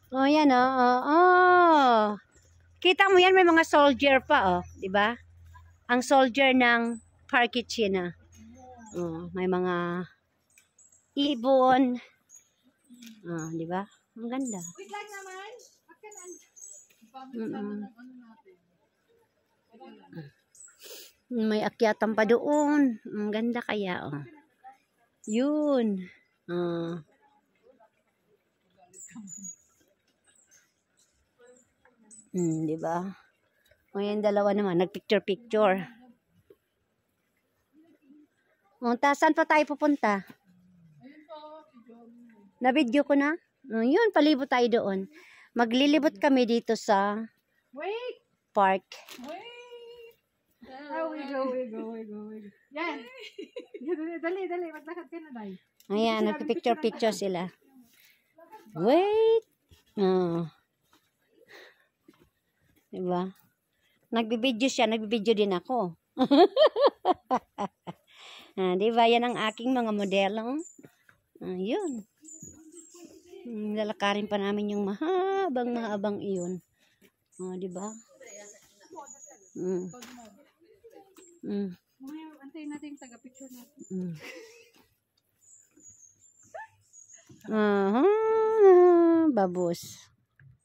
Oh, yan oh. Oh, oh. Kita mo yan, may mga soldier pa oh, 'di ba? Ang soldier ng Parkitchina. Oh, may mga ibon. Ah, 'di ba? Ang ganda. Wait lang naman. May akyatan pa doon. Ang ganda kaya oh. Yun. Ah. Di ba? Ngayon dalawa naman nagpicture-picture. Saan pa tayo pupunta? Na-video ko na? Yun, palibot tayo doon. Maglilibot kami dito sa park. Oh, we go. Yan. Dali. Maglakad ka na, Day. Ayan, nagpicture-picture sila. Wait. Diba? Nagbibideo siya, nagbibideo din ako. Diba? Yan ang aking mga modelo. Yun. Lalakarin pa namin yung mahabang iyon. Diba? Antayin natin yung taga-picture natin. Babos.